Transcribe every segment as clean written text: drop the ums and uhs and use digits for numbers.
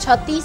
36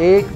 1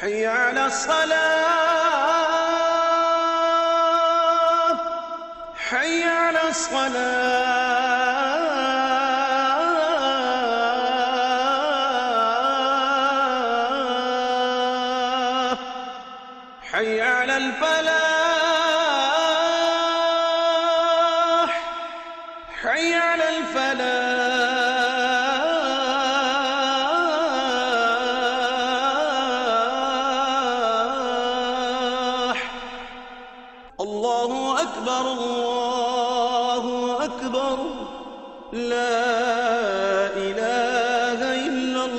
حي على الصلاة، حي على الصلاة، حي على الفلاح، حي على الفلاح، الله أكبر، الله أكبر، لا إله إلا الله.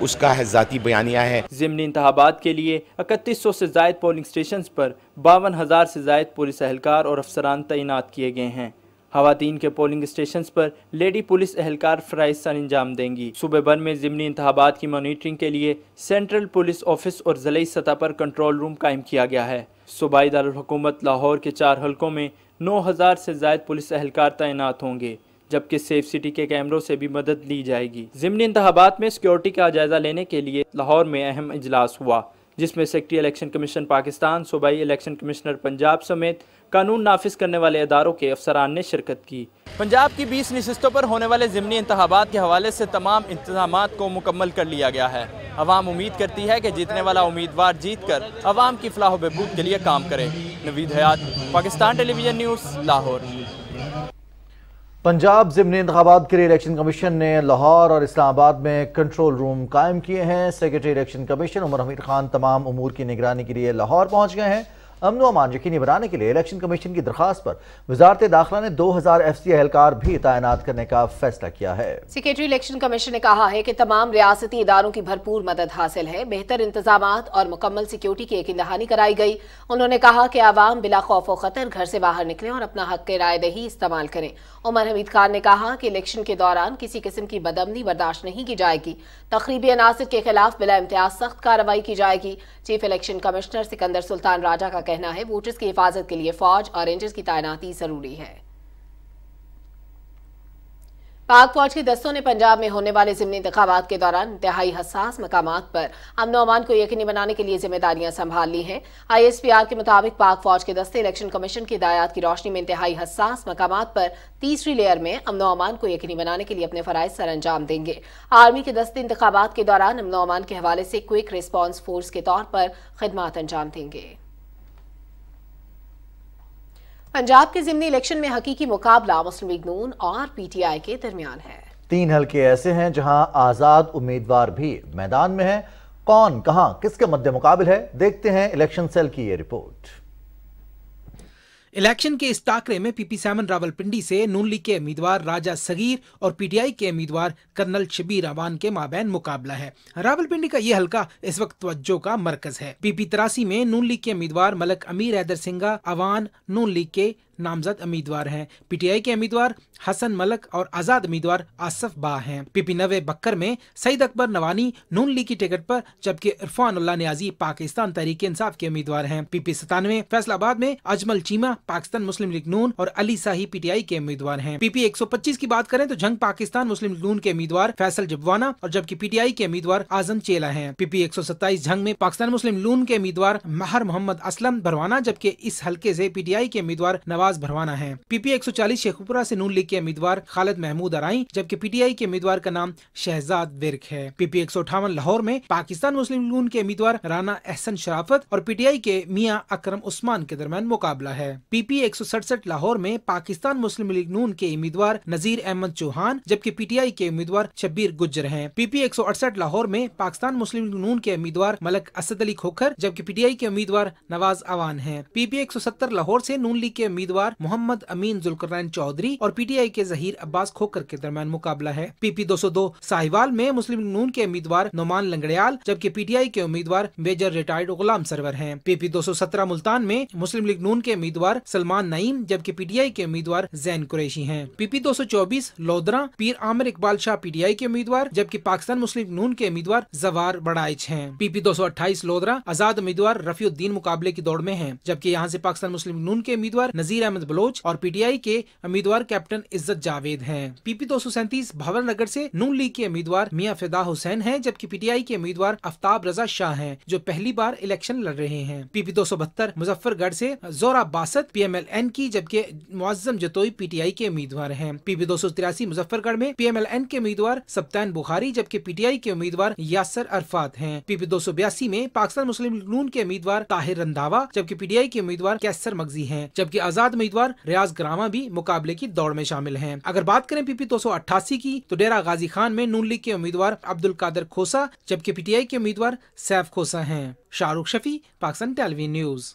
اس کا ہے ذاتی بیانیہ ہے۔ ضمنی انتخابات کے لیے 3100 سے زائد پولنگ اسٹیشنز پر 52,000 سے زائد پولیس اہلکار اور افسران تعینات کیے گئے ہیں۔ خواتین کے پولنگ اسٹیشنز پر لیڈی پولیس اہلکار فرائض سر انجام دیں گی۔ صوبے بھر میں ضمنی انتخابات کی مانیٹرنگ کے لیے سینٹرل پولیس آفس اور ضلعی سطح پر کنٹرول روم قائم کیا گیا ہے۔ صوبائی دارالحکومت لاہور کے 4 حلقوں میں 9,000 سے زائد پولیس اہلکار تعینات ہوں گے، جبکہ سیف سٹی کے کیمروں سے بھی مدد لی جائے گی۔ ضمنی انتخابات میں سیکیورٹی کا جائزہ لینے کے لیے لاہور میں اہم اجلاس ہوا، جس میں سیکٹری الیکشن کمیشن پاکستان، صوبائی الیکشن کمشنر پنجاب سمیت قانون نافذ کرنے والے اداروں کے افسران نے شرکت کی۔ پنجاب کی 20 نشستوں پر ہونے والے ضمنی انتخابات کے حوالے سے تمام انتظامات کو مکمل کر لیا گیا ہے۔ عوام امید کرتی ہے کہ جیتنے والا امیدوار جیت کر عوام کی فلاح و بہبود کے لیے کام کرے۔ نوید حیات، پاکستان ٹیلی ویژن نیوز، لاہور۔ پنجاب ضمنی انتخابات کے لیے الیکشن کمیشن نے لاہور اور اسلام آباد میں کنٹرول روم قائم کیے ہیں۔ سیکرٹری الیکشن کمیشن عمر حمید خان تمام امور کی نگرانی کے لیے لاہور پہنچ گئے ہیں۔ امن و امان یقینی بنانے کے لیے الیکشن کمیشن کی درخواست پر وزارت داخلہ نے 2000 FCA اہلکار بھی تعینات کرنے کا فیصلہ کیا ہے۔ سیکرٹری الیکشن کمیشن نے کہا ہے کہ تمام ریاستی اداروں کی بھرپور مدد حاصل ہے، بہتر انتظامات اور مکمل سیکیورٹی کی یقین دہانی کرائی گئی۔ انہوں نے کہا کہ عوام بلا خوف و خطر گھر سے باہر نکلیں اور اپنا حق رائے دہی استعمال کریں۔ عمر حمید خان نے کہا کہ الیکشن کے دوران کسی قسم کی بدامنی برداشت نہیں کی جائے گی، تخریبی عناصر کے خلاف بلا امتیاز سخت کارروائی کی جائے گی۔ چیف الیکشن کمشنر سکندر سلطان راجہ کا کہنا ہے ووٹرز کی حفاظت کے لیے فوج اور رینجرز کی تعیناتی ضروری ہے۔ پاک فوج کے دستوں نے پنجاب میں ہونے والے ضمنی انتخابات کے دوران انتہائی حساس مقامات پر امن و امان کو یقینی بنانے کے لیے ذمہ داریاں سنبھال لی ہیں۔ ISPR کے مطابق پاک فوج کے دستے الیکشن کمیشن کی ہدایات کی روشنی میں انتہائی حساس مقامات پر تیسری لیئر میں امن و امان کو یقینی بنانے کے لیے اپنے فرائض سر انجام دیں گے۔ آرمی کے دستے انتخابات کے دوران امن و امان کے حوالے سے کوئک ریسپانس فورس کے طور پر خدمات انجام دیں گے۔ پنجاب کے ضمنی الیکشن میں حقیقی مقابلہ مسلم لیگ نون اور PTI کے درمیان ہے۔ 3 حلقے ایسے ہیں جہاں آزاد امیدوار بھی میدان میں ہیں۔ کون کہاں کس کے مد مقابل ہے، دیکھتے ہیں الیکشن سیل کی یہ رپورٹ۔ الیکشن کے اس ٹاکرے میں PP7 راولپنڈی سے نون لیگ کے امیدوار راجہ صغیر اور PTI کے امیدوار کرنل شبیر اوان کے مابین مقابلہ ہے۔ راولپنڈی کا یہ حلقہ اس وقت توجہ کا مرکز ہے۔ PP83 میں نون لیگ کے امیدوار ملک امیر حیدر سنگھا اوان نون لیگ کے نامزد امیدوار ہیں۔ PTI کے امیدوار حسن ملک اور آزاد امیدوار آصف با ہیں۔ PP90 بکر میں سعید اکبر نوانی نون لیگ کی ٹکٹ پر، جبکہ عرفان اللہ نیازی پاکستان تحریک انصاف کے امیدوار ہیں۔ PP97 فیصل آباد میں اجمل چیمہ پاکستان مسلم لیگ نون اور علی ساہی PTI کے امیدوار ہیں۔ PP125 کی بات کریں تو جنگ پاکستان مسلم لیگ نون کے امیدوار فیصل جبوانا اور جبکہ PTI کے امیدوار اعظم چیلا ہیں۔ PP127 جنگ میں پاکستان مسلم لیگ نون کے امیدوار مہر محمد اسلم بھروانا، جبکہ اس حلقے سے PTI کے امیدوار نواز بھروانا ہے۔ PP140 شیخوپورہ سے نون لیگ کے امیدوار خالد محمود ارائیں، جبکہ PTI کے امیدوار کا نام شہزاد ورک ہے۔ PP158 لاہور میں پاکستان مسلم لیگ نون کے امیدوار رانا احسن شرافت اور PTI کے میاں اکرم عثمان کے درمیان مقابلہ ہے۔ PP167 لاہور میں پاکستان مسلم لیگ نون کے امیدوار نذیر احمد چوہان، جبکہ PTI کے امیدوار شبیر گجر ہیں۔ PP168 لاہور میں پاکستان مسلم لیگ نون کے امیدوار ملک اسد علی کھوکھر، جبکہ PTI کے امیدوار نواز اوان ہیں۔ PP170 لاہور سے نون لیگ کے امیدوار محمد امین ذوالقرنین چودھری اور PTI کے ظہیر عباس کھوکھر کے درمیان مقابلہ ہے۔ PP202 ساہیوال میں مسلم لیگ نون کے امیدوار نعمان لنگڑیال، جبکہ PTI کے امیدوار میجر ریٹائرڈ غلام سرور ہیں۔ PP217 ملتان میں مسلم لیگ نون کے امیدوار سلمان نعیم، جبکہ PTI کے امیدوار زین قریشی ہیں۔ PP224 لودھراں پیر عامر اقبال شاہ PTI کے امیدوار، جبکہ پاکستان مسلم لیگ نون کے امیدوار زوار بڑائچ ہیں۔ PP228 لودھراں آزاد امیدوار رفیع الدین مقابلے کی دوڑ میں ہیں، جبکہ یہاں سے پاکستان مسلم لیگ نون کے امیدوار نذیر احمد بلوچ اور PTI کے امیدوار کیپٹن عزت جاوید ہیں۔ PP237 بھاور نگر سے نون لیگ کے امیدوار میاں فدا حسین ہیں، جبکہ PTI کے امیدوار آفتاب رضا شاہ ہیں جو پہلی بار الیکشن لڑ رہے ہیں۔ PP272 مظفر گڑھ سے زورا باسط PMLN کی، جبکہ معظم جتوئی PTI کے امیدوار ہیں۔ PP283 مظفر گڑھ میں PMLN کے امیدوار سبتین بخاری، جبکہ PTI کے امیدوار یاسر عرفات ہیں۔ PP282 میں پاکستان مسلم لیگ نون کے امیدوار طاہر رندھاوا، جبکہ PTI کے امیدوار کیسر مغزی ہیں، جبکہ آزاد امیدوار ریاض گراما بھی مقابلے کی دوڑ میں شامل ہیں۔ اگر بات کریں PP288 کی تو ڈیرہ غازی خان میں نون لیگ کے امیدوار عبد القادر کھوسا، جبکہ PTI کے امیدوار سیف کھوسا ہیں۔ شاہ رخ شفیع، پاکستان ٹیلی ویژن نیوز۔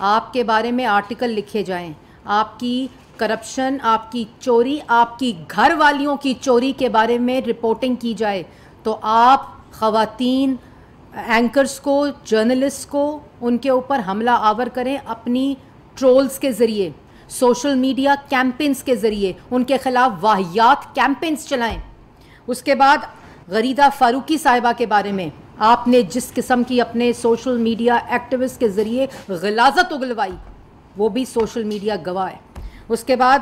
آپ کے بارے میں آرٹیکل لکھے جائیں، آپ کی کرپشن، آپ کی چوری، آپ کی گھر والیوں کی چوری کے بارے میں رپورٹنگ کی جائے، تو آپ خواتین اینکرز کو، جرنلسٹ کو ان کے اوپر حملہ آور کریں اپنی ٹرولز کے ذریعے، سوشل میڈیا کیمپینز کے ذریعے ان کے خلاف واہیات کیمپینز چلائیں۔ اس کے بعد غریدہ فاروقی صاحبہ کے بارے میں آپ نے جس قسم کی اپنے سوشل میڈیا ایکٹیوسٹ کے ذریعے غلاظت اگلوائی، وہ بھی سوشل میڈیا گواہ ہے۔ اس کے بعد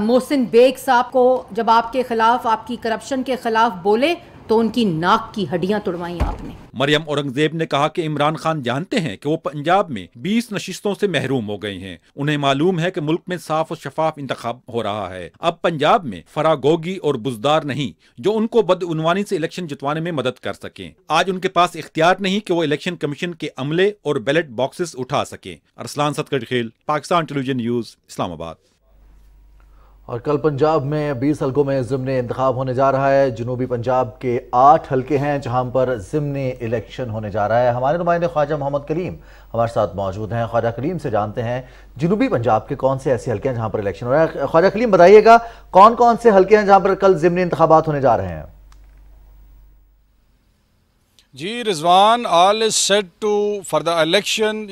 محسن بیگ صاحب کو جب آپ کے خلاف، آپ کی کرپشن کے خلاف بولے تو ان کی ناک کی ہڈیاں توڑوائیں آپ نے۔ مریم اورنگزیب نے کہا کہ عمران خان جانتے ہیں کہ وہ پنجاب میں 20 نشستوں سے محروم ہو گئے ہیں، انہیں معلوم ہے کہ ملک میں صاف و شفاف انتخاب ہو رہا ہے، اب پنجاب میں فراگوگی اور بزدار نہیں جو ان کو بدعنوانی سے الیکشن جتوانے میں مدد کر سکیں۔ آج ان کے پاس اختیار نہیں کہ وہ الیکشن کمیشن کے عملے اور بیلٹ باکسز اٹھا سکیں۔ ارسلان صدقہ، پاکستان ٹیلی ویژن نیوز، اسلام آباد۔ اور کل پنجاب میں 20 حلقوں میں ضمنی انتخاب ہونے جا رہا ہے۔ جنوبی پنجاب کے 8 حلقے ہیں جہاں پر ضمنی الیکشن ہونے جا رہا ہے۔ ہمارے نمائندے خواجہ محمد کلیم ہمارے ساتھ موجود ہیں۔ خواجہ کلیم سے جانتے ہیں جنوبی پنجاب کے کون سے ایسے حلقے ہیں جہاں پر الیکشن ہو رہا ہے۔ خواجہ کلیم بتائیے گا کون کون سے حلقے ہیں جہاں پر کل ضمنی انتخابات ہونے جا رہے ہیں؟ جی Rizwan, all is set to for the election.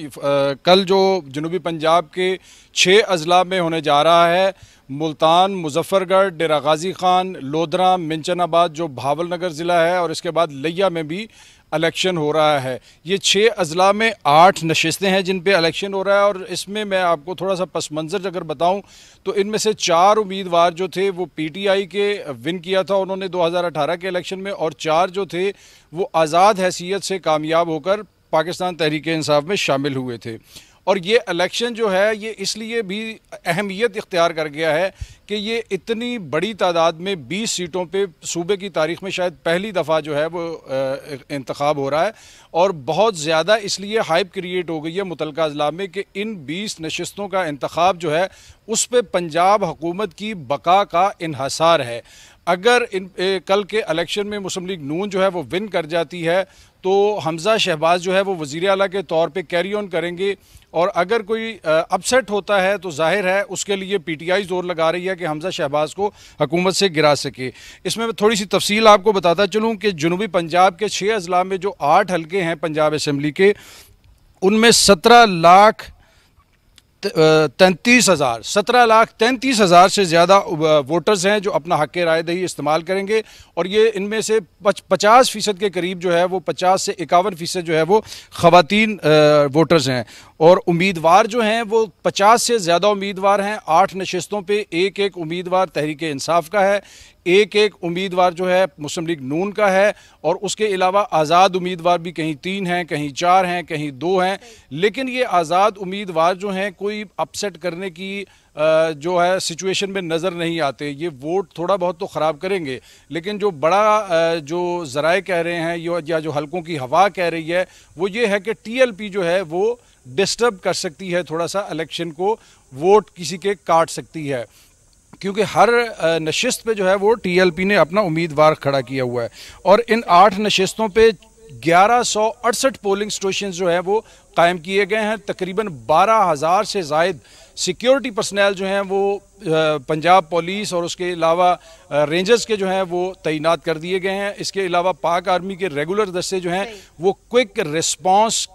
کل جو جنوبی پنجاب کے 6 اضلاع میں ہونے جا رہا ہے، ملتان، مظفر گڑھ، ڈیرہ غازی خان، لودھراں، منچن آباد جو بھاول نگر ضلع ہے، اور اس کے بعد لیا میں بھی الیکشن ہو رہا ہے۔ یہ 6 اضلاع میں 8 نشستیں ہیں جن پہ الیکشن ہو رہا ہے، اور اس میں میں آپ کو تھوڑا سا پس منظر اگر بتاؤں تو ان میں سے 4 امیدوار جو تھے وہ پی ٹی آئی کے ون کیا تھا انہوں نے 2018 کے الیکشن میں، اور 4 جو تھے وہ آزاد حیثیت سے کامیاب ہو کر پاکستان تحریک انصاف میں شامل ہوئے تھے۔ اور یہ الیکشن جو ہے یہ اس لیے بھی اہمیت اختیار کر گیا ہے کہ یہ اتنی بڑی تعداد میں 20 سیٹوں پہ صوبے کی تاریخ میں شاید پہلی دفعہ جو ہے وہ انتخاب ہو رہا ہے، اور بہت زیادہ اس لیے ہائپ کریٹ ہو گئی ہے متعلقہ اضلاع میں کہ ان 20 نشستوں کا انتخاب جو ہے اس پہ پنجاب حکومت کی بقا کا انحصار ہے۔ اگر کل کے الیکشن میں مسلم لیگ نون جو ہے وہ ون کر جاتی ہے تو حمزہ شہباز جو ہے وہ وزیر اعلیٰ کے طور پہ کیری آن کریں گے، اور اگر کوئی اپسیٹ ہوتا ہے تو ظاہر ہے اس کے لیے پی ٹی آئی زور لگا رہی ہے کہ حمزہ شہباز کو حکومت سے گرا سکے۔ اس میں تھوڑی سی تفصیل آپ کو بتاتا چلوں کہ جنوبی پنجاب کے 6 اضلاع میں جو 8 حلقے ہیں پنجاب اسمبلی کے، ان میں 17,33,000 سے زیادہ ووٹرز ہیں جو اپنا حق رائے دہی استعمال کریں گے، اور یہ ان میں سے 50% کے قریب جو ہے وہ 50 سے 51% جو ہے وہ خواتین ووٹرز ہیں، اور امیدوار جو ہیں وہ 50 سے زیادہ امیدوار ہیں۔ 8 نشستوں پہ ایک امیدوار تحریک انصاف کا ہے، ایک امیدوار جو ہے مسلم لیگ نون کا ہے، اور اس کے علاوہ آزاد امیدوار بھی کہیں 3 ہیں، کہیں 4 ہیں، کہیں 2 ہیں۔ لیکن یہ آزاد امیدوار جو ہیں کوئی اپسیٹ کرنے کی جو ہے سچویشن میں نظر نہیں آتے، یہ ووٹ تھوڑا بہت تو خراب کریں گے، لیکن جو بڑا جو ذرائع کہہ رہے ہیں یا جو حلقوں کی ہوا کہہ رہی ہے وہ یہ ہے کہ ٹی ایل پی جو ہے وہ ڈسٹرب کر سکتی ہے تھوڑا سا الیکشن کو، ووٹ کسی کے کاٹ سکتی ہے، کیونکہ ہر نشست پہ جو ہے وہ ٹی ایل پی نے اپنا امیدوار کھڑا کیا ہوا ہے، اور ان 8 نشستوں پہ 1168 پولنگ اسٹیشنز جو ہیں وہ قائم کیے گئے ہیں۔ تقریباً 12,000 سے زائد سیکیورٹی پرسنل جو ہیں وہ پنجاب پولیس اور اس کے علاوہ رینجرز کے جو ہیں وہ تعینات کر دیے گئے ہیں۔ اس کے علاوہ پاک آرمی کے ریگولر دستے جو ہیں وہ کوئک ریسپانس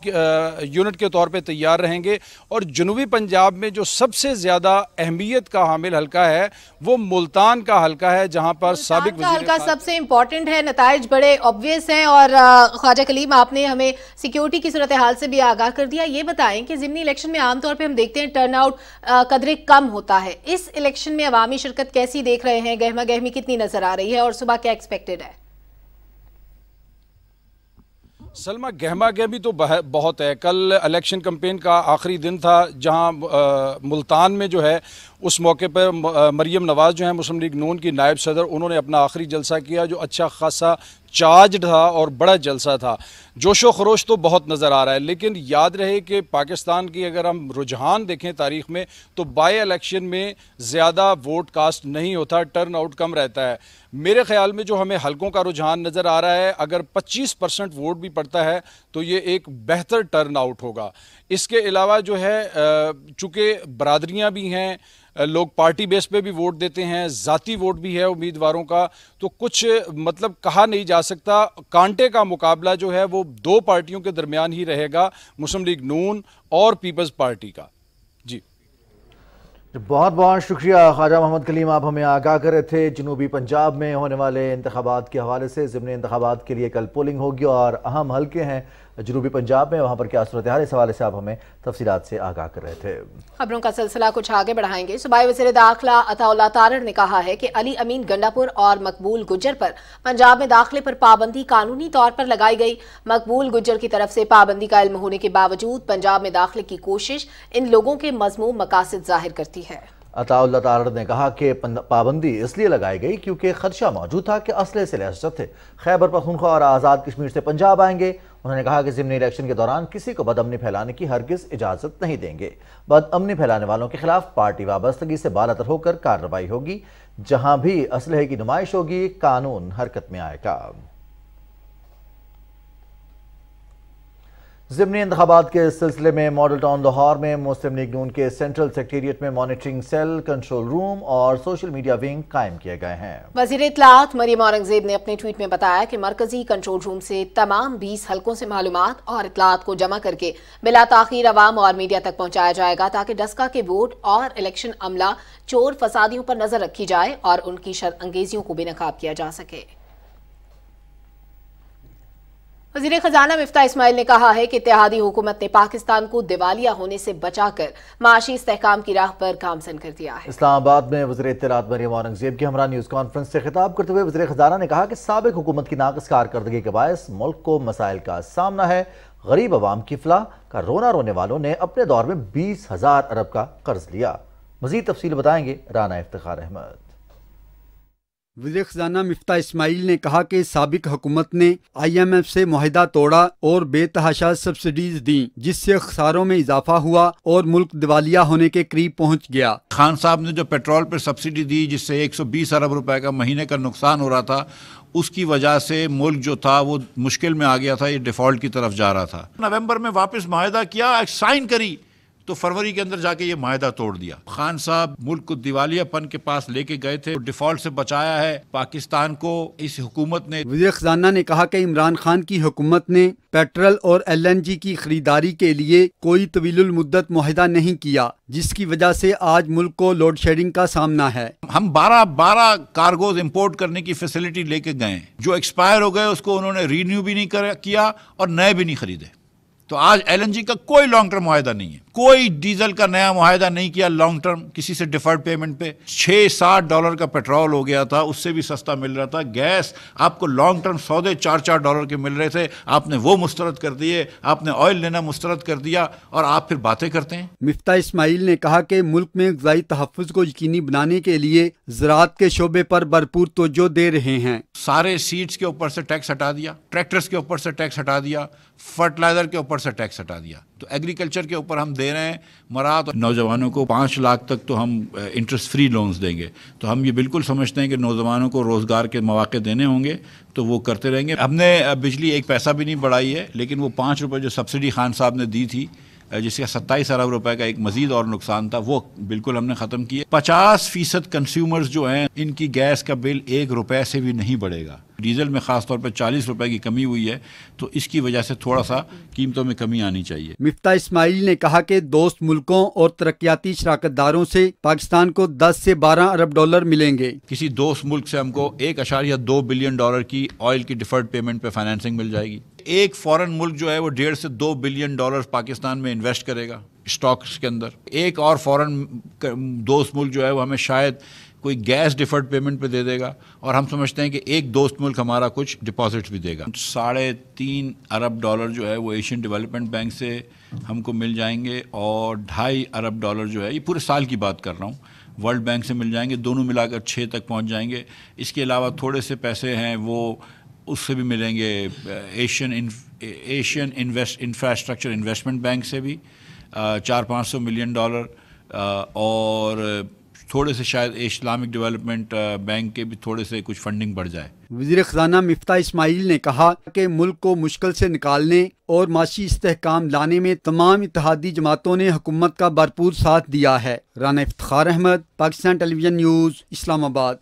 یونٹ کے طور پہ تیار رہیں گے، اور جنوبی پنجاب میں جو سب سے زیادہ اہمیت کا حامل حلقہ ہے وہ ملتان کا حلقہ ہے، جہاں پر سابق وزیر حلقہ سب سے امپورٹنٹ ہے، نتائج بڑے obvious ہیں، اور خواجہ کلیم آپ نے ہمیں سیکیورٹی کی صورتحال سے بھی آگاہ کر دیا۔ یہ بتائیں کہ ضمنی الیکشن میں عام طور پہ ہم دیکھتے ہیں ٹرن آؤٹ قدرے کم ہوتا ہے، اس الیکشن میں عوامی شرکت کیسی دیکھ رہے ہیں؟ گہما گہمی کتنی نظر آ رہی ہے، اور صبح کیا ایکسپیکٹڈ ہے؟ سلمہ، گہما گہمی تو بہت ہے۔ کل الیکشن کمپین کا آخری دن تھا جہاں ملتان میں جو ہے اس موقع پر مریم نواز جو ہیں مسلم لیگ نون کی نائب صدر، انہوں نے اپنا آخری جلسہ کیا جو اچھا خاصا چارجڈ تھا اور بڑا جلسہ تھا. جوش و خروش تو بہت نظر آ رہا ہے، لیکن یاد رہے کہ پاکستان کی اگر ہم رجحان دیکھیں تاریخ میں تو بائی الیکشن میں زیادہ ووٹ کاسٹ نہیں ہوتا، ٹرن آؤٹ کم رہتا ہے. میرے خیال میں جو ہمیں حلقوں کا رجحان نظر آ رہا ہے، اگر 25% ووٹ بھی پڑتا ہے تو یہ ایک بہتر ٹرن آؤٹ ہوگا. اس کے علاوہ جو ہے چونکہ برادریاں بھی ہیں، لوگ پارٹی بیس پہ بھی ووٹ دیتے ہیں، ذاتی ووٹ بھی ہے امیدواروں کا، تو کچھ مطلب کہا نہیں جا سکتا. کانٹے کا مقابلہ جو ہے وہ دو پارٹیوں کے درمیان ہی رہے گا، مسلم لیگ نون اور پیپلز پارٹی کا. جی بہت بہت شکریہ خواجہ محمد کلیم، آپ ہمیں آگاہ کر رہے تھے جنوبی پنجاب میں ہونے والے انتخابات کے حوالے سے. ضمنی انتخابات کے لیے کل پولنگ ہوگی اور اہم حلقے ہیں جنوبی پنجاب میں، وہاں پر کیا صورتحال، اس حوالے سے آپ ہمیں تفصیلات سے آگاہ کر رہے تھے. خبروں کا سلسلہ کچھ آگے بڑھائیں گے. صوبائی وزیر داخلہ عطا اللہ تارڑ نے کہا ہے کہ علی امین گنڈا پور اور مقبول گجر پر پنجاب میں داخلے پر پابندی قانونی طور پر لگائی گئی. مقبول گجر کی طرف سے پابندی کا علم ہونے کے باوجود پنجاب میں داخلے کی کوشش ان لوگوں کے مذموم مقاصد ظاہر کرتی ہے. عطا اللہ تارڑ نے کہا کہ پابندی اس لیے لگائی گئی کیونکہ خدشہ موجود تھا کہ اسلحے سے لیس جتھے خیبر پختونخوا اور آزاد کشمیر سے پنجاب آئیں گے. انہوں نے کہا کہ ضمنی الیکشن کے دوران کسی کو بدامنی پھیلانے کی ہرگز اجازت نہیں دیں گے. بدامنی پھیلانے والوں کے خلاف پارٹی وابستگی سے بالاتر ہو کر کارروائی ہوگی. جہاں بھی اسلحے کی نمائش ہوگی قانون حرکت میں آئے گا. ضمنی انتخابات کے سلسلے میں ماڈل ٹاؤن لاہور میں مسلم لیگ نون کے سینٹرل سیکریٹریٹ میں مانیٹرنگ سیل، کنٹرول روم اور سوشل میڈیا ونگ قائم کیے گئے ہیں. وزیر اطلاعات مریم اورنگزیب نے اپنے ٹویٹ میں بتایا کہ مرکزی کنٹرول روم سے تمام 20 حلقوں سے معلومات اور اطلاعات کو جمع کر کے بلا تاخیر عوام اور میڈیا تک پہنچایا جائے گا تاکہ ڈسکا کے ووٹ اور الیکشن عملہ چور فسادیوں پر نظر رکھی جائے اور ان کی شر انگیزیوں کو بے نقاب کیا جا سکے. وزیر خزانہ مفتاح اسماعیل نے کہا ہے کہ اتحادی حکومت نے پاکستان کو دیوالیہ ہونے سے بچا کر معاشی استحکام کی راہ پر گامزن کر دیا ہے. اسلام آباد میں وزیر اطلاعات مریم اورنگزیب کے ہمراہ نیوز کانفرنس سے خطاب کرتے ہوئے وزیر خزانہ نے کہا کہ سابق حکومت کی ناقص کارکردگی کے باعث ملک کو مسائل کا سامنا ہے. غریب عوام کی فلاح کا رونا رونے والوں نے اپنے دور میں 20,000 ارب کا قرض لیا. مزید تفصیل بتائیں گے رانا افتخار احمد. وزیر خزانہ مفتاح اسماعیل نے کہا کہ سابق حکومت نے IMF سے معاہدہ توڑا اور بے تحاشا سبسڈیز دیں جس سے خساروں میں اضافہ ہوا اور ملک دیوالیہ ہونے کے قریب پہنچ گیا. خان صاحب نے جو پیٹرول پر سبسڈی دی جس سے 120 ارب روپے کا مہینے کا نقصان ہو رہا تھا، اس کی وجہ سے ملک جو تھا وہ مشکل میں آ گیا تھا، یہ ڈیفالٹ کی طرف جا رہا تھا. نومبر میں واپس معاہدہ کیا، سائن کری، تو فروری کے اندر جا کے یہ معاہدہ توڑ دیا. خان صاحب ملک کو دیوالیہ پن کے پاس لے کے گئے تھے، ڈیفالٹ سے بچایا ہے پاکستان کو اس حکومت نے. وزیر خزانہ نے کہا کہ عمران خان کی حکومت نے پیٹرول اور LNG کی خریداری کے لیے کوئی طویل المدت معاہدہ نہیں کیا جس کی وجہ سے آج ملک کو لوڈ شیڈنگ کا سامنا ہے. ہم 12 کارگوز امپورٹ کرنے کی فیسلٹی لے کے گئے، جو ایکسپائر ہو گئے اس کو انہوں نے رینیو بھی نہیں کیا اور نئے بھی نہیں خریدے. تو آج LNG کا کوئی لانگ ٹرم معاہدہ نہیں ہے، کوئی ڈیزل کا نیا معاہدہ نہیں کیا لانگ ٹرم کسی سے ڈیفرڈ پیمنٹ پہ. $6-7 کا پیٹرول ہو گیا تھا، اس سے بھی سستا مل رہا تھا. گیس آپ کو لانگ ٹرم سودے $4 کے مل رہے تھے، آپ نے وہ مسترد کر دیے، آپ نے آئل لینا مسترد کر دیا اور آپ پھر باتیں کرتے ہیں. مفتاح اسماعیل نے کہا کہ ملک میں غذائی تحفظ کو یقینی بنانے کے لیے زراعت کے شعبے پر بھرپور توجہ دے رہے ہیں. سارے سیڈز کے اوپر سے ٹیکس ہٹا دیا، ٹریکٹرز کے اوپر سے ٹیکس ہٹا دیا، فرٹیلائزر کے اوپر سے ٹیکس ہٹا دیا. تو ایگریکلچر کے اوپر ہم دے رہے ہیں مراد. نوجوانوں کو 5 لاکھ تک تو ہم انٹرسٹ فری لونز دیں گے. تو ہم یہ بالکل سمجھتے ہیں کہ نوجوانوں کو روزگار کے مواقع دینے ہوں گے تو وہ کرتے رہیں گے. ہم نے بجلی 1 پیسہ بھی نہیں بڑھائی ہے، لیکن وہ 5 روپے جو سبسڈی خان صاحب نے دی تھی جس کا 27 ارب روپے کا ایک مزید اور نقصان تھا، وہ بالکل ہم نے ختم کیا. 50% کنزیومرز جو ہیں ان کی گیس کا بل 1 روپے سے بھی نہیں بڑھے گا. ڈیزل میں خاص طور پہ 40 روپے کی کمی ہوئی ہے، تو اس کی وجہ سے تھوڑا سا قیمتوں میں کمی آنی چاہیے. مفتاح اسماعیل نے کہا کہ دوست ملکوں اور ترقیاتی شراکت داروں سے پاکستان کو 10 سے 12 ارب ڈالر ملیں گے. کسی دوست ملک سے ہم کو $1.2 بلین کی آئل کی ڈیفرڈ پیمنٹ پہ فائنینسنگ مل جائے گی. ایک فورن ملک جو ہے وہ $1.5 سے $2 بلین پاکستان میں انویسٹ کرے گا اسٹاکس کے اندر. ایک اور فورن دوست ملک جو ہے وہ ہمیں شاید کوئی گیس ڈیفرڈ پیمنٹ پہ دے دے گا، اور ہم سمجھتے ہیں کہ ایک دوست ملک ہمارا کچھ ڈپازٹ بھی دے گا. $3.5 ارب جو ہے وہ ایشین ڈیولپمنٹ بینک سے ہم کو مل جائیں گے، اور $2.5 ارب جو ہے، یہ پورے سال کی بات کر رہا ہوں، ورلڈ بینک سے مل جائیں گے، دونوں ملا کر 6 تک پہنچ جائیں گے۔ اس کے علاوہ تھوڑے سے پیسے ہیں وہ اس سے بھی ملیں گے ایشین انفراسٹرکچر انویسٹمنٹ بینک سے بھی $400-500 ملین، اور تھوڑے سے شاید اسلامک ڈیولپمنٹ بینک کے بھی تھوڑے سے کچھ فنڈنگ بڑھ جائے۔ وزیر خزانہ مفتاح اسماعیل نے کہا کہ ملک کو مشکل سے نکالنے اور معاشی استحکام لانے میں تمام اتحادی جماعتوں نے حکومت کا بھرپور ساتھ دیا ہے۔ رانا افتخار احمد، پاکستان ٹیلی ویژن نیوز، اسلام آباد۔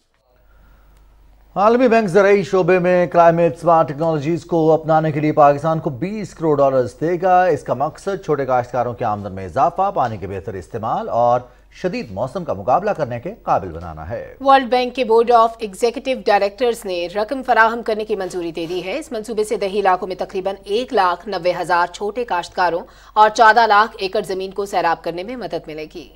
عالمی بینک زرعی شعبے میں کلائمیٹ سمارٹ ٹیکنالوجیز کو اپنانے کے لیے پاکستان کو $20 کروڑ دے گا۔ اس کا مقصد چھوٹے کاشتکاروں کی آمدن میں اضافہ، پانی کے بہتر استعمال اور شدید موسم کا مقابلہ کرنے کے قابل بنانا ہے۔ ورلڈ بینک کے بورڈ آف ایگزیکٹو ڈائریکٹرز نے رقم فراہم کرنے کی منظوری دے دی ہے۔ اس منصوبے سے دیہی علاقوں میں تقریباً 1,90,000 چھوٹے کاشتکاروں اور 14 لاکھ ایکڑ زمین کو سیراب کرنے میں مدد ملے گی۔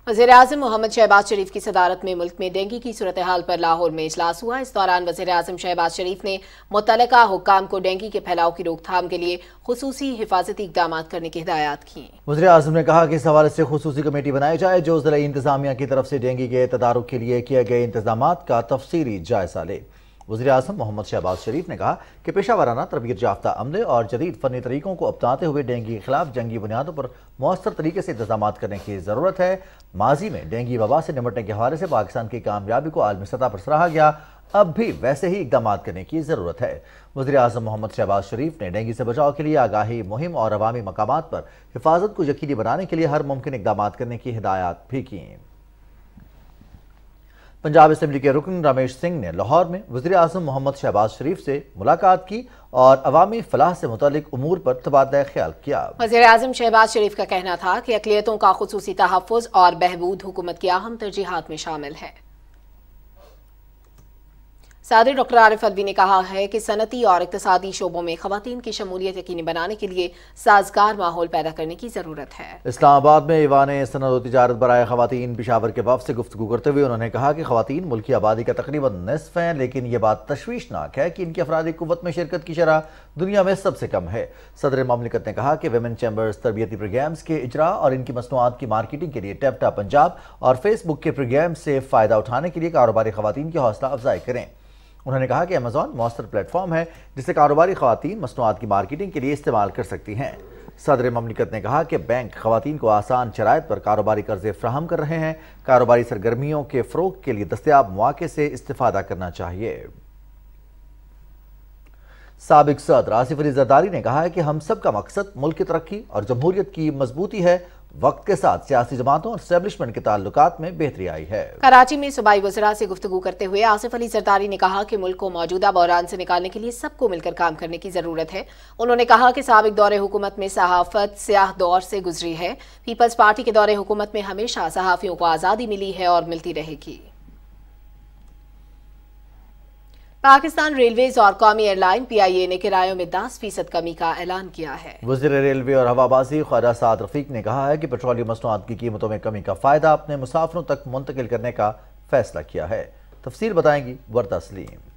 وزیراعظم محمد شہباز شریف کی صدارت میں ملک میں ڈینگی کی صورتحال پر لاہور میں اجلاس ہوا۔ اس دوران وزیراعظم شہباز شریف نے متعلقہ حکام کو ڈینگی کے پھیلاؤ کی روک تھام کے لیے خصوصی حفاظتی اقدامات کرنے کی ہدایات کی۔ وزیراعظم نے کہا کہ اس حوالے سے خصوصی کمیٹی بنائی جائے جو ضلعی انتظامیہ کی طرف سے ڈینگی کے تدارک کے لیے کیے گئے انتظامات کا تفصیلی جائزہ لے۔ وزیراعظم محمد شہباز شریف نے کہا کہ پیشہ ورانہ تربیت یافتہ عملے اور جدید فنی طریقوں کو اپناتے ہوئے ڈینگی کے خلاف جنگی بنیادوں پر مؤثر طریقے سے انتظامات کرنے کی ضرورت ہے۔ ماضی میں ڈینگی وبا سے نمٹنے کے حوالے سے پاکستان کی کامیابی کو عالمی سطح پر سراہا گیا، اب بھی ویسے ہی اقدامات کرنے کی ضرورت ہے۔ وزیراعظم محمد شہباز شریف نے ڈینگی سے بچاؤ کے لیے آگاہی مہم اور عوامی مقامات پر حفاظت کو یقینی بنانے کے لیے ہر ممکن اقدامات کرنے کی ہدایات بھی کی۔ پنجاب اسمبلی کے رکن رمیش سنگھ نے لاہور میں وزیراعظم محمد شہباز شریف سے ملاقات کی اور عوامی فلاح سے متعلق امور پر تبادلہ خیال کیا۔ وزیراعظم شہباز شریف کا کہنا تھا کہ اقلیتوں کا خصوصی تحفظ اور بہبود حکومت کی اہم ترجیحات میں شامل ہے۔ صدر ڈاکٹر عارف الوی نے کہا ہے کہ صنعتی اور اقتصادی شعبوں میں خواتین کی شمولیت یقینی بنانے کے لیے سازگار ماحول پیدا کرنے کی ضرورت ہے۔ اسلام آباد میں ایوان صنعت و تجارت برائے خواتین پشاور کے وفد سے گفتگو کرتے ہوئے انہوں نے کہا کہ خواتین ملکی آبادی کا تقریباً نصف ہیں، لیکن یہ بات تشویشناک ہے کہ ان کی افرادی قوت میں شرکت کی شرح دنیا میں سب سے کم ہے۔ صدر مملکت نے کہا کہ ویمن چیمبرز تربیتی پروگرامز کے اجرا اور ان کی مصنوعات کی مارکیٹنگ کے لیے ٹیپٹا پنجاب اور فیس بک کے پروگرام سے فائدہ اٹھانے کے لیے کاروباری خواتین کی حوصلہ افزائی کریں۔ انہوں نے کہا کہ ایمیزون مؤثر پلیٹ فارم ہے جسے کاروباری خواتین مصنوعات کی مارکیٹنگ کے لیے استعمال کر سکتی ہیں۔ صدر مملکت نے کہا کہ بینک خواتین کو آسان شرائط پر کاروباری قرضے فراہم کر رہے ہیں، کاروباری سرگرمیوں کے فروغ کے لیے دستیاب مواقع سے استفادہ کرنا چاہیے۔ سابق صدر آصف علی زرداری نے کہا ہے کہ ہم سب کا مقصد ملک کی ترقی اور جمہوریت کی مضبوطی ہے۔ وقت کے ساتھ سیاسی جماعتوں اور اسٹیبلشمنٹ کے تعلقات میں بہتری آئی ہے۔ کراچی میں صوبائی وزراء سے گفتگو کرتے ہوئے آصف علی زرداری نے کہا کہ ملک کو موجودہ بحران سے نکالنے کے لیے سب کو مل کر کام کرنے کی ضرورت ہے۔ انہوں نے کہا کہ سابق دور حکومت میں صحافت سیاہ دور سے گزری ہے، پیپلز پارٹی کے دور حکومت میں ہمیشہ صحافیوں کو آزادی ملی ہے اور ملتی رہے گی۔ پاکستان ریلویز اور قومی ایئر لائن PIA نے کرایوں میں 10% کمی کا اعلان کیا ہے۔ وزیر ریلوے اور ہوابازی خواجہ سعد رفیق نے کہا ہے کہ پیٹرولیم مصنوعات کی قیمتوں میں کمی کا فائدہ اپنے مسافروں تک منتقل کرنے کا فیصلہ کیا ہے۔ تفصیل بتائیں گی وردہ سلیم۔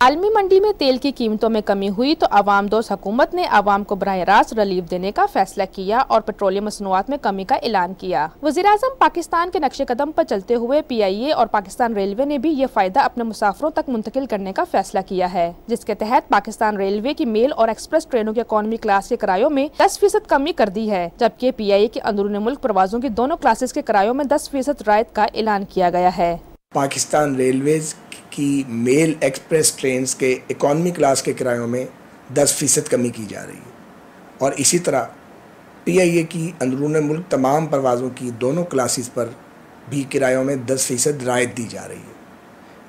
عالمی منڈی میں تیل کی قیمتوں میں کمی ہوئی تو عوام دوست حکومت نے عوام کو براہ راست ریلیف دینے کا فیصلہ کیا اور پیٹرولیم مصنوعات میں کمی کا اعلان کیا۔ وزیراعظم پاکستان کے نقش قدم پر چلتے ہوئے PIA اور پاکستان ریلوے نے بھی یہ فائدہ اپنے مسافروں تک منتقل کرنے کا فیصلہ کیا ہے، جس کے تحت پاکستان ریلوے کی میل اور ایکسپریس ٹرینوں کے اکانومی کلاس کے کرایوں میں 10% کمی کر دی ہے، جبکہ PIA کے اندرون ملک پروازوں کی دونوں کلاسز کے کرایوں میں 10% رعایت کا اعلان کیا گیا ہے۔ پاکستان ریلویز کی میل ایکسپریس ٹرینز کے اکانومی کلاس کے کرایوں میں 10% کمی کی جا رہی ہے اور اسی طرح PIA کی اندرون ملک تمام پروازوں کی دونوں کلاسز پر بھی کرایوں میں 10% رعایت دی جا رہی ہے۔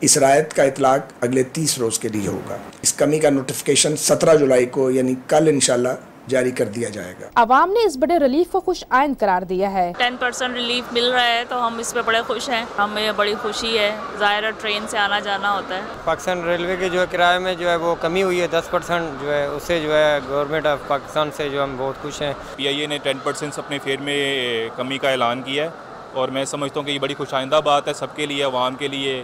اس رعایت کا اطلاق اگلے 30 روز کے لیے ہوگا۔ اس کمی کا نوٹیفیکیشن 17 جولائی کو یعنی کل انشاءاللہ جاری کر دیا جائے گا۔ عوام نے اس بڑے ریلیف کو خوش آئند قرار دیا ہے۔ 10% ریلیف مل رہا ہے تو ہم اس پہ بڑے خوش ہیں، ہمیں بڑی خوشی ہے، ظاہر ٹرین سے آنا جانا ہوتا ہے۔ پاکستان ریلوے کے جو ہے کرایے میں جو ہے وہ کمی ہوئی ہے 10% جو ہے، اس سے جو ہے گورنمنٹ آف پاکستان سے جو ہم بہت خوش ہیں۔ PIA نے 10% اپنے فیئر میں کمی کا اعلان کیا ہے اور میں سمجھتا ہوں کہ یہ بڑی خوش آئندہ بات ہے سب کے لیے، عوام کے لیے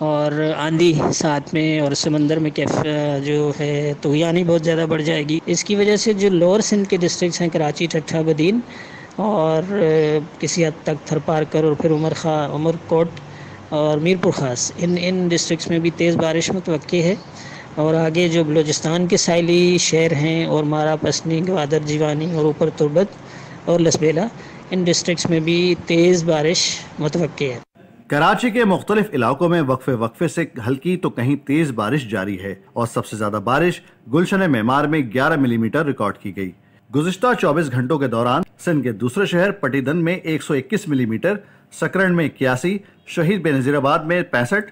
اور آندھی ساتھ میں اور سمندر میں جو ہے طغیانی بہت زیادہ بڑھ جائے گی. اس کی وجہ سے جو لوور سندھ کے ڈسٹرکٹس ہیں کراچی، ٹھٹھہ، بدین اور کسی حد تک تھرپارکر اور پھر عمر کوٹ اور میرپور خاص، ان ڈسٹرکٹس میں بھی تیز بارش متوقع ہے. اور آگے جو بلوچستان کے ساحلی شہر ہیں اور مارا، پسنی، گوادر، جیوانی اور اوپر تربت اور لسبیلا، ان ڈسٹرکٹس میں بھی تیز بارش متوقع ہے. کراچی کے مختلف علاقوں میں وقفے سے ہلکی تو کہیں تیز بارش جاری ہے اور سب سے زیادہ بارش گلشن معمار میں 11 ملی میٹر ریکارڈ کی گئی. گزشتہ 24 گھنٹوں کے دوران سندھ کے دوسرے شہر پٹیدن میں 121 ملی میٹر، سکرن میں 81، شہید بے نظیر آباد میں 65،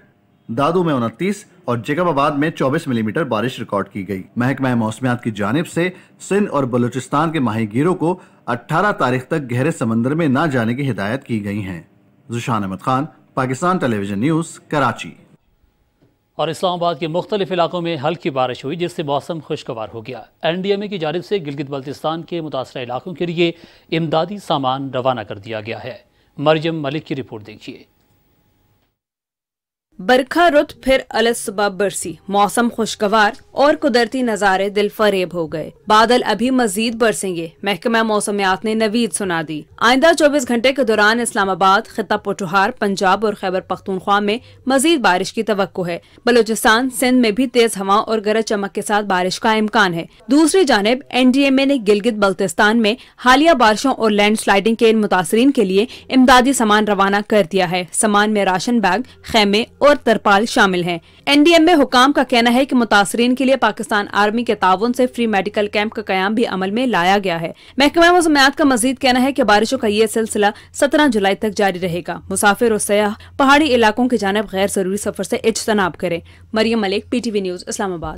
دادو میں 29 اور جیکب آباد میں 24 ملی میٹر بارش ریکارڈ کی گئی. محکمہ موسمیات کی جانب سے سندھ اور بلوچستان کے ماہی گیروں کو 18 تاریخ تک گہرے سمندر میں نہ جانے کی ہدایت کی گئی ہیں. ذیشان احمد خان، پاکستان ٹیلی ویژن نیوز، کراچی. اور اسلام آباد کے مختلف علاقوں میں ہلکی بارش ہوئی جس سے موسم خوشگوار ہو گیا. NDMA کی جانب سے گلگت بلتستان کے متاثرہ علاقوں کے لیے امدادی سامان روانہ کر دیا گیا ہے. مریم ملک کی رپورٹ دیکھیے. برکھا رت پھر الصبح برسی، موسم خوشگوار اور قدرتی نظارے دل فریب ہو گئے. بادل ابھی مزید برسیں گے، محکمہ موسمیات نے نوید سنا دی. آئندہ 24 گھنٹے کے دوران اسلام آباد، خطہ پٹھوہار، پنجاب اور خیبر پختونخوا میں مزید بارش کی توقع ہے. بلوچستان، سندھ میں بھی تیز ہوا اور گرج چمک کے ساتھ بارش کا امکان ہے. دوسری جانب NDMA نے گلگت بلتستان میں حالیہ بارشوں اور لینڈ سلائیڈنگ کے ان متاثرین کے لیے امدادی سامان روانہ کر دیا ہے. سامان میں راشن بیگ، خیمے اور ترپال شامل ہیں. NDMA حکام کا کہنا ہے کہ متاثرین کے لیے پاکستان آرمی کے تعاون سے فری میڈیکل کیمپ کا قیام بھی عمل میں لایا گیا ہے. محکمہ موسمیات کا مزید کہنا ہے کہ بارشوں کا یہ سلسلہ 17 جولائی تک جاری رہے گا. مسافر اور سیاح پہاڑی علاقوں کی جانب غیر ضروری سفر سے اجتناب کریں. مریم ملک، PTV نیوز، اسلام آباد.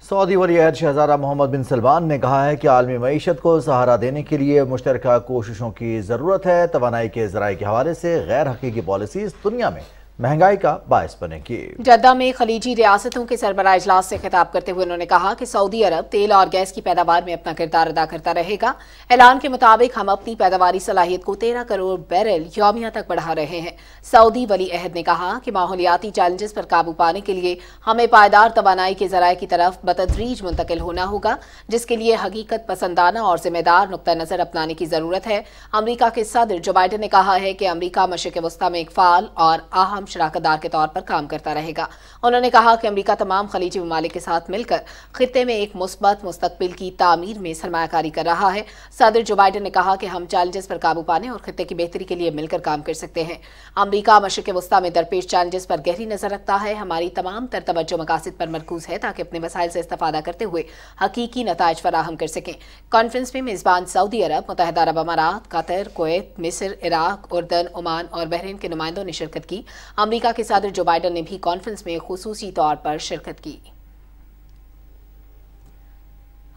سعودی ولی عہد شہزادہ محمد بن سلمان نے کہا ہے کہ عالمی معیشت کو سہارا دینے کے لیے مشترکہ کوششوں کی ضرورت ہے. توانائی کے ذرائع کے حوالے سے غیر حقیقی پالیسیز دنیا میں مہنگائی کا باعث بنے گی. جدہ میں خلیجی ریاستوں کے سربراہ اجلاس سے خطاب کرتے ہوئے انہوں نے کہا کہ سعودی عرب تیل اور گیس کی پیداوار میں اپنا کردار ادا کرتا رہے گا. اعلان کے مطابق ہم اپنی پیداواری صلاحیت کو 13 کروڑ بیرل یومیہ تک بڑھا رہے ہیں. سعودی ولی عہد نے کہا کہ ماحولیاتی چیلنجز پر قابو پانے کے لیے ہمیں پائیدار توانائی کے ذرائع کی طرف بتدریج منتقل ہونا ہوگا، جس کے لیے حقیقت پسندانہ اور ذمہ دار نقطہ نظر اپنانے کی ضرورت ہے. امریکہ کے صدر جو بائیڈن نے کہا ہے کہ امریکہ مشرق وسطی میں ایک فعال اور اہم شراکت دار کے طور پر کام کرتا رہے گا. انہوں نے کہا کہ امریکہ تمام خلیجی ممالک کے ساتھ مل کر خطے میں ایک مثبت مستقبل کی تعمیر میں سرمایہ کاری کر رہا ہے. صدر جو بائیڈن نے کہا کہ ہم چیلنجز پر قابو پانے اور خطے کی بہتری کے لیے مل کر کام کر سکتے ہیں. امریکہ مشرق وسطی میں درپیش چیلنجز پر گہری نظر رکھتا ہے. ہماری تمام تر توجہ مقاصد پر مرکوز ہے تاکہ اپنے وسائل سے استفادہ کرتے ہوئے حقیقی نتائج فراہم کر سکیں. کانفرنس میں میزبان سعودی عرب، متحدہ عرب امارات، قطر، کویت، مصر، عراق، اردن، عمان اور بحرین کے نمائندوں نے شرکت کی. امریکہ کے صدر جو بائیڈن نے بھی کانفرنس میں خصوصی طور پر شرکت کی.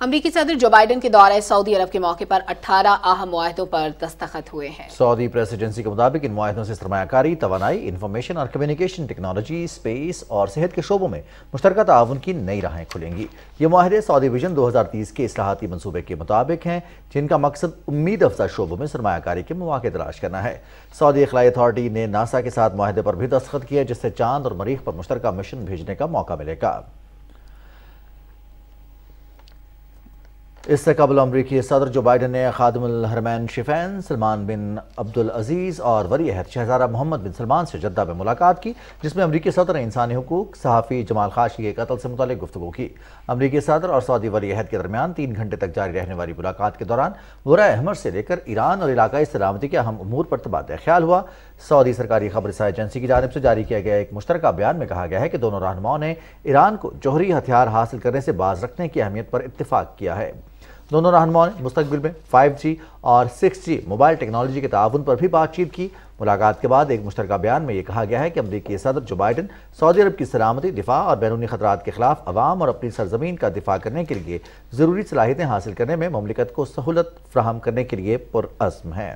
امریکی صدر جو بائیڈن کے دورہ سعودی عرب کے موقع پر 18 اہم معاہدوں پر دستخط ہوئے ہیں. سعودی پریس ایجنسی کے مطابق ان معاہدوں سے سرمایہ کاری، توانائی، انفارمیشن اور کمیونیکیشن ٹیکنالوجی، اسپیس اور صحت کے شعبوں میں مشترکہ تعاون کی نئی راہیں کھلیں گی. یہ معاہدے سعودی ویژن 2030 کے اصلاحاتی منصوبے کے مطابق ہیں، جن کا مقصد امید افزا شعبوں میں سرمایہ کاری کے مواقع تلاش کرنا ہے. سعودی اخلائی اتھارٹی نے ناسا کے ساتھ معاہدے پر بھی دستخط کیا، جس سے چاند اور مریخ پر مشترکہ مشن بھیجنے کا موقع ملے گا. اس سے قبل امریکی صدر جو بائیڈن نے خادم الحرمین شریفین سلمان بن عبدالعزیز اور ولی عہد شہزادہ محمد بن سلمان سے جدہ میں ملاقات کی، جس میں امریکی صدر نے انسانی حقوق، صحافی جمال خاشقجی کے قتل سے متعلق گفتگو کی. امریکی صدر اور سعودی ولی عہد کے درمیان 3 گھنٹے تک جاری رہنے والی ملاقات کے دوران برائے احمر سے لے کر ایران اور علاقائی سلامتی کے اہم امور پر تبادلہ خیال ہوا. سعودی سرکاری خبر رساں ایجنسی کی جانب سے جاری کیا گیا ایک مشترکہ بیان میں کہا گیا ہے کہ دونوں رہنماؤں نے ایران کو جوہری ہتھیار حاصل کرنے سے باز رکھنے کی اہمیت پر اتفاق کیا ہے. دونوں رہنماؤں نے مستقبل میں 5G اور 6G موبائل ٹیکنالوجی کے تعاون پر بھی بات چیت کی. ملاقات کے بعد ایک مشترکہ بیان میں یہ کہا گیا ہے کہ امریکی صدر جو بائیڈن سعودی عرب کی سلامتی، دفاع اور بیرونی خطرات کے خلاف عوام اور اپنی سرزمین کا دفاع کرنے کے لیے ضروری صلاحیتیں حاصل کرنے میں مملکت کو سہولت فراہم کرنے کے لیے پرعزم ہیں.